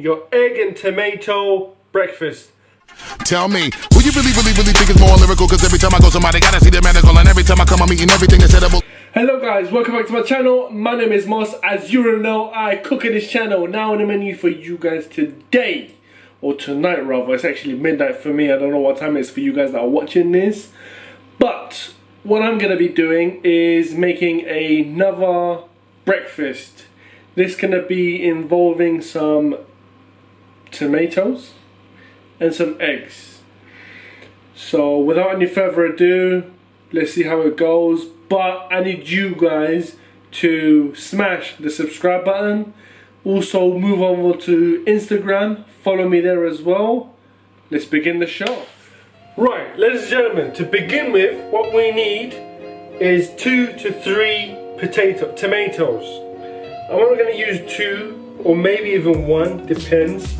Your egg and tomato breakfast. Tell me, who you really think is more lyrical? Cause every time I go somebody gotta see the medical, and every time I come I'm eating everything that's edible. Hello guys, welcome back to my channel. My name is Mos. As you already know, I cook in this channel. Now on the menu for you guys today, or tonight rather, it's actually midnight for me. I don't know what time it is for you guys that are watching this. But what I'm gonna be doing is making another breakfast. This gonna be involving some tomatoes and some eggs. So without any further ado, let's see how it goes. But I need you guys to smash the subscribe button. Also move over to Instagram, follow me there as well. Let's begin the show. Right, ladies and gentlemen, to begin with, what we need is 2 to 3 tomatoes. I'm only going to use 2 or maybe even 1, depends,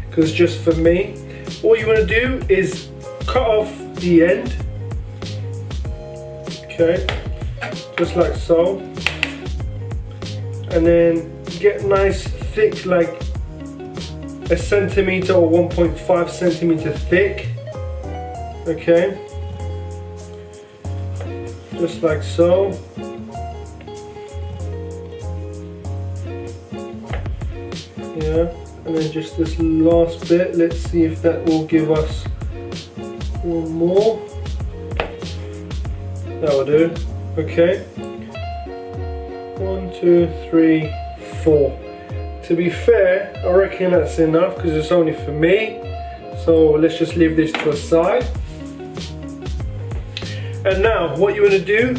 because it's just for me. All you want to do is cut off the end, okay, just like so, and then get nice thick, like a centimeter or 1.5 centimeter thick, okay, just like so. Yeah, and then just this last bit, let's see if that will give us one more. That will do. Okay, 1, 2, 3, 4. To be fair, I reckon that's enough because it's only for me. So let's just leave this to a side. And now what you want to do,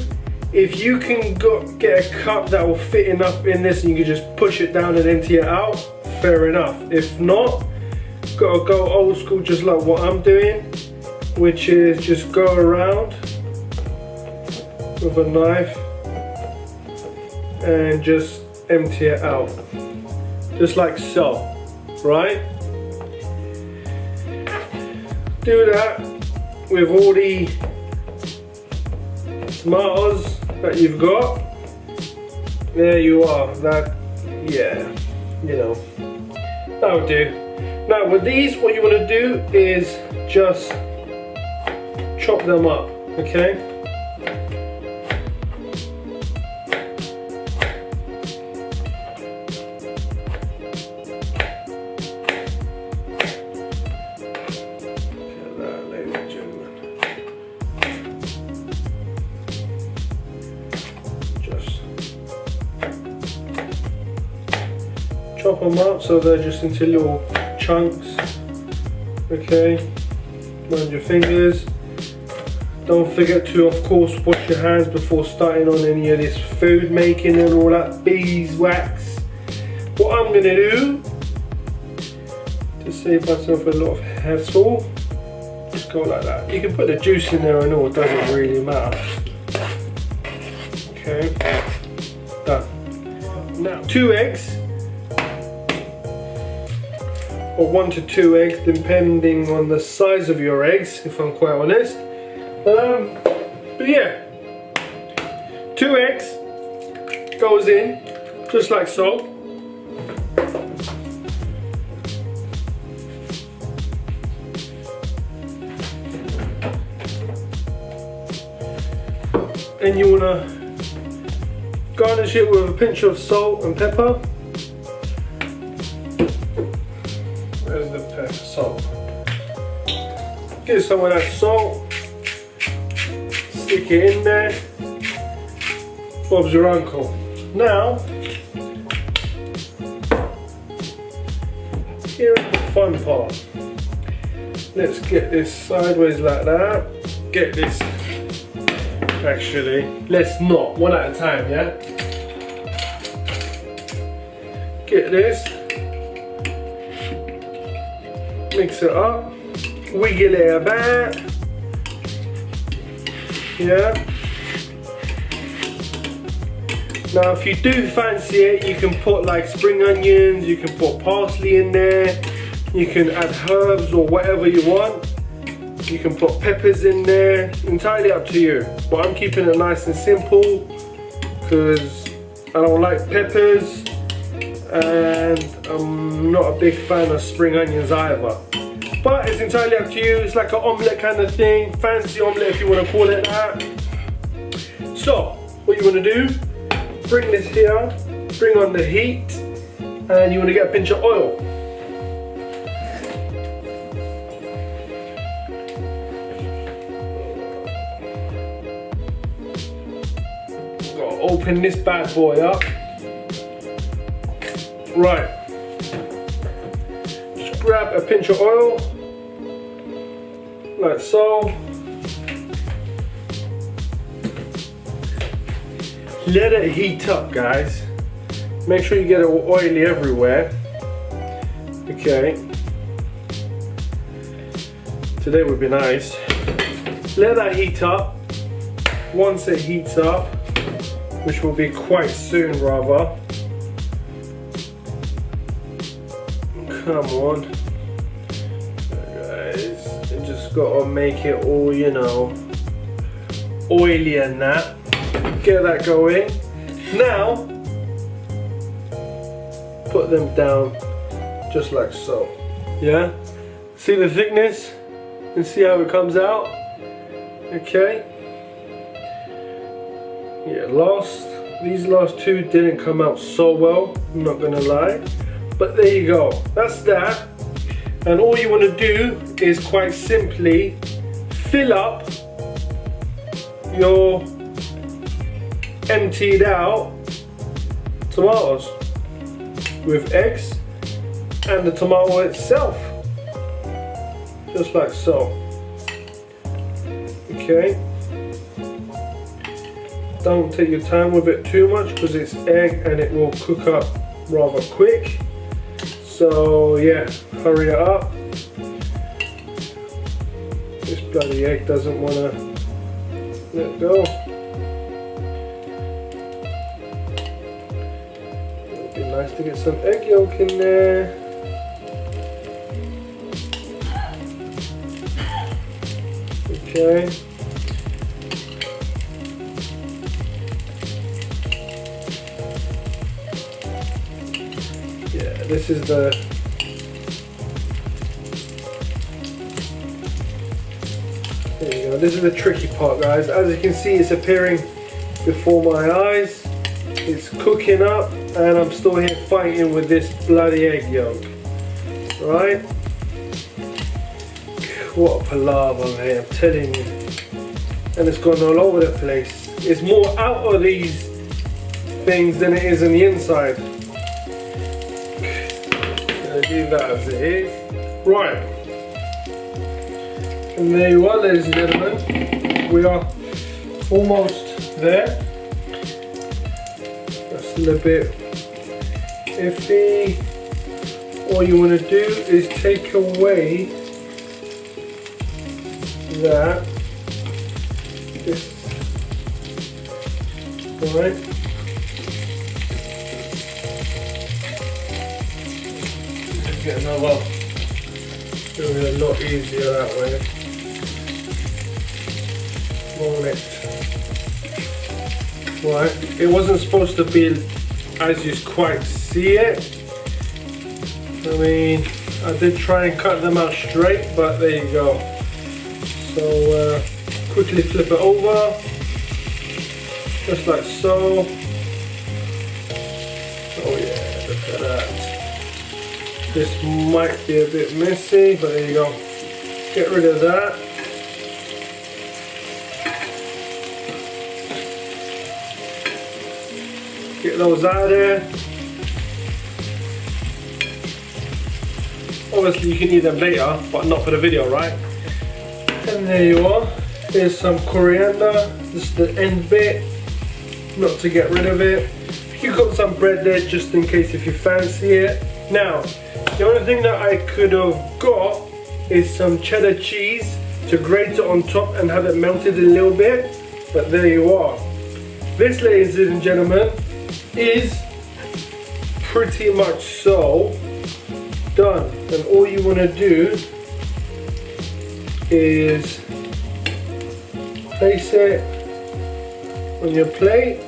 if you can get a cup that will fit enough in this and you can just push it down and empty it out, fair enough. If not, gotta go old school just like what I'm doing, which is just go around with a knife and just empty it out, just like so, right? Do that with all the tomatoes that you've got. There you are. That, yeah, you know, that'll do. Now with these, what you want to do is just chop them up, okay? Chop them up so they're just into little chunks, okay? Mind your fingers. Don't forget to, of course, wash your hands before starting on any of this food making and all that beeswax. What I'm gonna do to save myself a lot of hassle, just go like that. You can put the juice in there and all, it doesn't really matter. Okay, done. Now 2 eggs. Or 1 to 2 eggs, depending on the size of your eggs, if I'm quite honest. But yeah, 2 eggs goes in, just like so. And you wanna garnish it with a pinch of salt and pepper. Where's the pepper? Salt. Get some of that salt, stick it in there. Bob's your uncle. Now, here's the fun part. Let's get this sideways like that. Get this, actually, let's not, one at a time, yeah? Get this. Mix it up, wiggle it about, yeah. Now if you do fancy it, you can put like spring onions, you can put parsley in there, you can add herbs or whatever you want. You can put peppers in there, entirely up to you. But I'm keeping it nice and simple because I don't like peppers and I'm not a big fan of spring onions either. But it's entirely up to you. It's like an omelette kind of thing, fancy omelette if you want to call it that. So what you want to do, bring this here, bring on the heat, and you want to get a pinch of oil. Gotta open this bad boy up. Right, just grab a pinch of oil, like so. Let it heat up, guys. Make sure you get it oily everywhere. Okay. Today would be nice. Let that heat up. Once it heats up, which will be quite soon rather. Come on. Guys, you just gotta make it all, you know, oily and that. Get that going. Now, put them down just like so. Yeah? See the thickness? And see how it comes out? Okay. Yeah, these last two didn't come out so well, I'm not gonna lie. But there you go, that's that. And all you want to do is quite simply fill up your emptied out tomatoes with eggs and the tomato itself, just like so. Okay, don't take your time with it too much because it's egg and it will cook up rather quick. So yeah, hurry it up. This bloody egg doesn't want to let go. It would be nice to get some egg yolk in there. Okay. Yeah, this is the there you go. This is the tricky part, guys. As you can see, it's appearing before my eyes. It's cooking up, and I'm still here fighting with this bloody egg yolk. Right? What a palaver, mate, I'm telling you. And it's gone all over the place. It's more out of these things than it is in the inside. Gonna leave that as it is. Right. And there you are, ladies and gentlemen. We are almost there. That's a little bit iffy. All you want to do is take away that. This. Alright. Get another. Doing it a lot easier that way. Right, it wasn't supposed to be as you quite see it. I mean, I did try and cut them out straight, but there you go. So quickly flip it over, just like so. Oh yeah, look at that. This might be a bit messy, but there you go. Get rid of that. Get those out of there. Obviously you can eat them later, but not for the video, right? And there you are. Here's some coriander. This is the end bit, not to get rid of it. You got some bread there just in case if you fancy it. Now, the only thing that I could have got is some cheddar cheese to grate it on top and have it melted a little bit. But there you are. This, ladies and gentlemen, is pretty much so done. And all you want to do is place it on your plate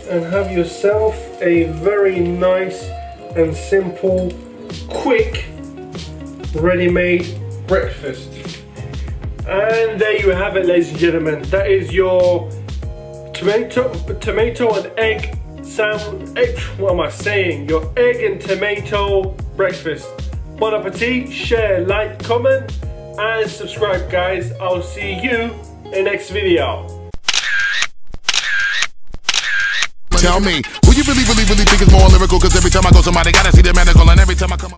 and have yourself a very nice and simple, quick, ready-made breakfast. And there you have it, ladies and gentlemen. That is your tomato and egg sandwich. What am I saying? Your egg and tomato breakfast. Bon appetit. Share, like, comment, and subscribe, guys. I'll see you in the next video. Tell me, will you really think it's more lyrical? Cause every time I go somebody gotta see the medical, and every time I come